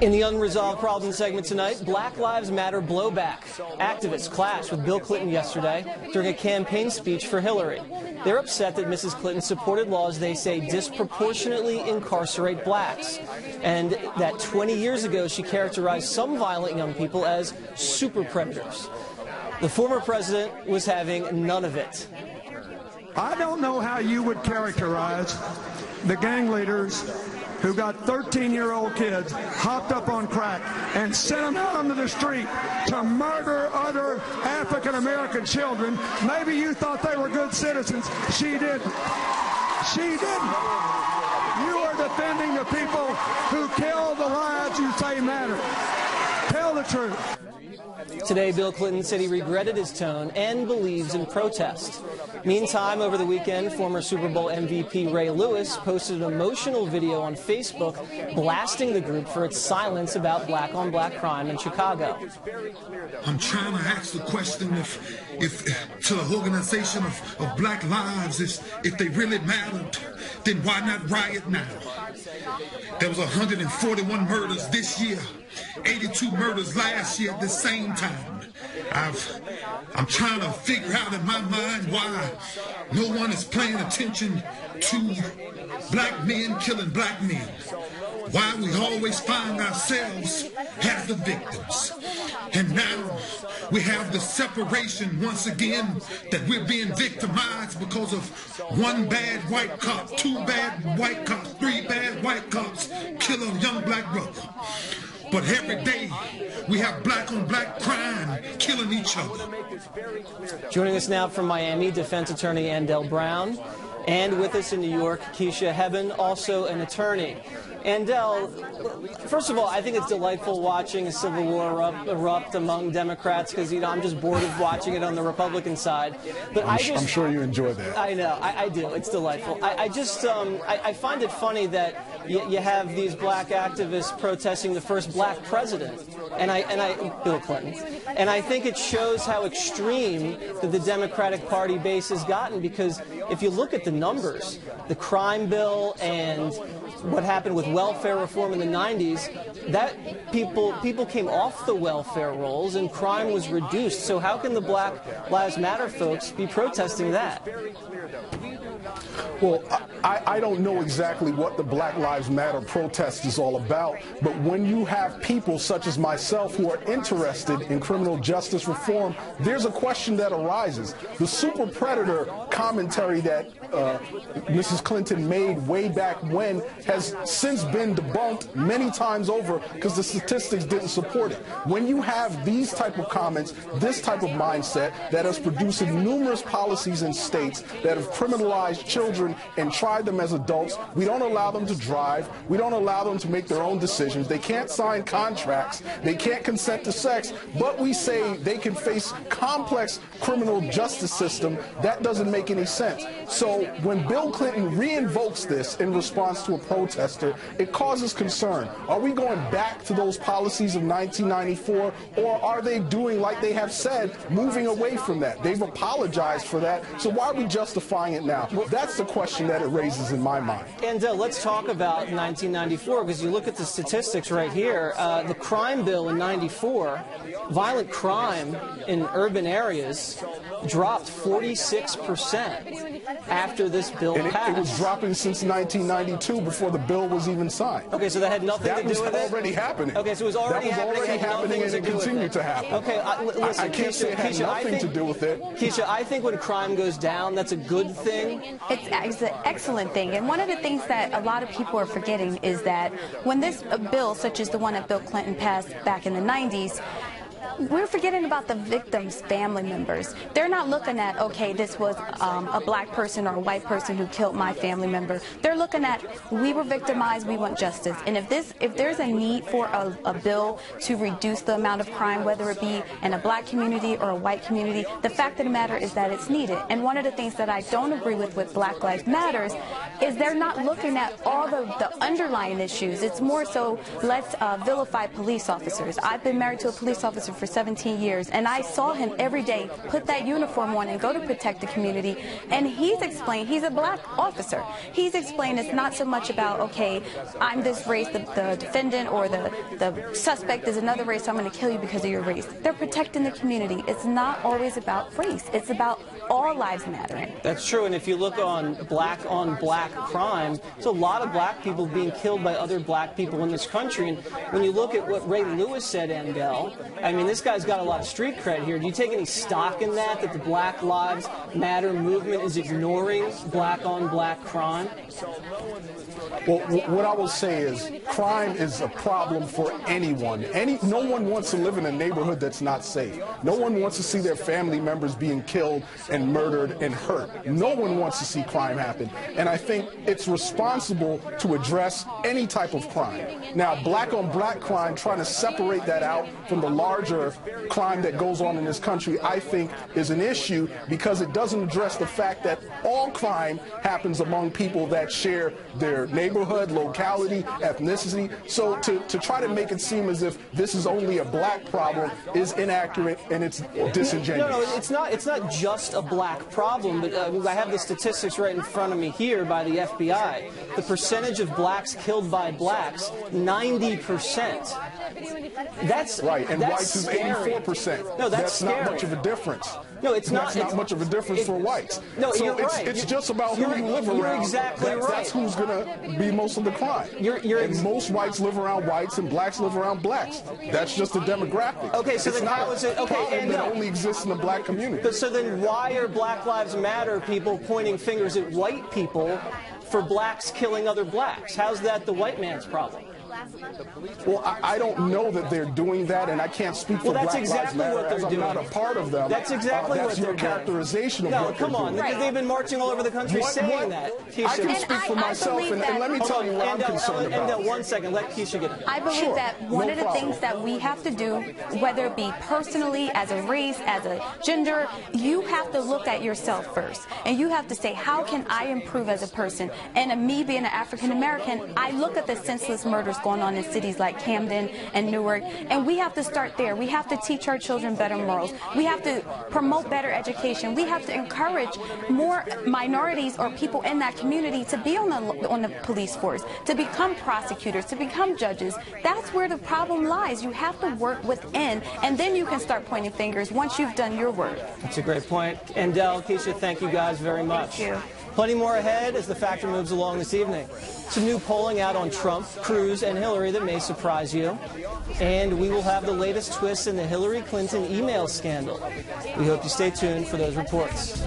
In the Unresolved Problems segment tonight, Black Lives Matter blowback. Activists clashed with Bill Clinton yesterday during a campaign speech for Hillary. They're upset that Mrs. Clinton supported laws they say disproportionately incarcerate blacks, and that 20 years ago she characterized some violent young people as super predators. The former president was having none of it. I don't know how you would characterize the gang leaders who got 13-year-old kids hopped up on crack and sent them out onto the street to murder other African-American children. Maybe you thought they were good citizens. She didn't. She didn't. You are defending the people who killed the lives you say matter. Tell the truth. Today, Bill Clinton said he regretted his tone and believes in protest. Meantime, over the weekend, former Super Bowl MVP Ray Lewis posted an emotional video on Facebook blasting the group for its silence about black-on-black crime in Chicago. I'm trying to ask the question if to the organization of Black Lives, if they really mattered, then why not riot now? There was 141 murders this year, 82 murders last year at the same time. I'm trying to figure out in my mind why no one is paying attention to black men killing black men. Why we always find ourselves as the victims. And now we have the separation once again that we're being victimized because of one bad white cop, two bad white cops, three bad white cops kill a young black brother. But every day, we have black-on-black crime killing each other. Joining us now from Miami, defense attorney Andel Brown. And with us in New York, Keisha Hebben, also an attorney. Andel, first of all, I think it's delightful watching a civil war erupt among Democrats because, you know, I'm just bored of watching it on the Republican side. But I'm sure you enjoy that. I know, I do. It's delightful. I find it funny that you have these black activists protesting the first black president, Bill Clinton. And I think it shows how extreme that the Democratic Party base has gotten, because if you look at the numbers, the crime bill and what happened with welfare reform in the 90s, that people came off the welfare rolls and crime was reduced. So how can the Black Lives Matter folks be protesting that? Well, I don't know exactly what the Black Lives Matter protest is all about, but when you have people such as myself who are interested in criminal justice reform, there's a question that arises. The super predator commentary that Mrs. Clinton made way back when has since been debunked many times over because the statistics didn't support it. When you have these type of comments, this type of mindset that has produced numerous policies in states that have criminalized children and tried them as adults, we don't allow them to drive, we don't allow them to make their own decisions, they can't sign contracts, they can't consent to sex, but we say they can face complex criminal justice system. That doesn't make any sense. So when Bill Clinton reinvokes this in response to a protester, it causes concern. Are we going back to those policies of 1994, or are they doing, like they have said, moving away from that? They've apologized for that, so why are we justifying it now? That's the question that it raises in my mind. And let's talk about 1994, because you look at the statistics right here. The crime bill in 94, violent crime in urban areas dropped 46% after this bill passed. It was dropping since 1992 before the bill was even signed. Okay, so that had nothing to do with it? That was already happening. Okay, so it was already happening and it continued to happen. Okay, listen, I can't say it had nothing to do with it. Keisha, I think when crime goes down, that's a good thing. It's an excellent thing. And one of the things that a lot of people are forgetting is that when this bill, such as the one that Bill Clinton passed back in the 90s, we're forgetting about the victims' family members. They're not looking at, okay, this was a black person or a white person who killed my family member. They're looking at, we were victimized, we want justice. And if there's a need for a bill to reduce the amount of crime, whether it be in a black community or a white community, the fact of the matter is that it's needed. And one of the things that I don't agree with Black Lives Matters is they're not looking at all the underlying issues. It's more so, let's vilify police officers. I've been married to a police officer for for 17 years, and I saw him every day put that uniform on and go to protect the community. And he's explained, he's a black officer. He's explained it's not so much about, okay, I'm this race, the defendant or the suspect is another race, so I'm going to kill you because of your race. They're protecting the community. It's not always about race. It's about all lives mattering. That's true, and if you look on black crime, there's a lot of black people being killed by other black people in this country. And when you look at what Ray Lewis said, Andel, I mean, this guy's got a lot of street cred here. Do you take any stock in that the Black Lives Matter movement is ignoring black-on-black crime? Well, what I will say is crime is a problem for anyone. No one wants to live in a neighborhood that's not safe. No one wants to see their family members being killed and murdered and hurt. No one wants to see crime happen. And I think it's responsible to address any type of crime. Now, black-on-black crime, trying to separate that out from the larger crime that goes on in this country, I think is an issue because it doesn't address the fact that all crime happens among people that share their neighborhood, locality, ethnicity. So to try to make it seem as if this is only a black problem is inaccurate and it's disingenuous. No, it's not just a black problem, but I have the statistics right in front of me here by the FBI. The percentage of blacks killed by blacks, 90%. That's right, and that's whites is scary. 84%. No, that's scary. Not much of a difference. No, it's not. That's not much of a difference for whites. No, so you're right. It's just about who you live around. You're exactly right. That's who's going to be most of the crime. And most whites live around whites and blacks live around blacks. That's just a demographic. Okay, so it's then how is it? Okay, and that only exists in the black community. But so then why are Black Lives Matter people pointing fingers at white people for blacks killing other blacks? How's that the white man's problem? Well, I don't know that they're doing that, and I can't speak for Black Lives Matter as I'm not a part of them. That's exactly what they're doing. That's your characterization of what they're doing. No, come on. They've been marching all over the country saying that. I can speak for myself, and let me tell you what I'm concerned about. And 1 second, let Keisha get it. I believe that one of the things that we have to do, whether it be personally, as a race, as a gender, you have to look at yourself first. And you have to say, how can I improve as a person? And me being an African American, I look at the senseless murders going on in cities like Camden and Newark, and we have to start there. We have to teach our children better morals. We have to promote better education. We have to encourage more minorities or people in that community to be on the police force, to become prosecutors, to become judges. That's where the problem lies. You have to work within, and then you can start pointing fingers once you've done your work. That's a great point. Andel, Keisha, thank you guys very much. Thank you. Plenty more ahead as the Factor moves along this evening. Some new polling out on Trump, Cruz, and Hillary that may surprise you. And we will have the latest twists in the Hillary Clinton email scandal. We hope you stay tuned for those reports.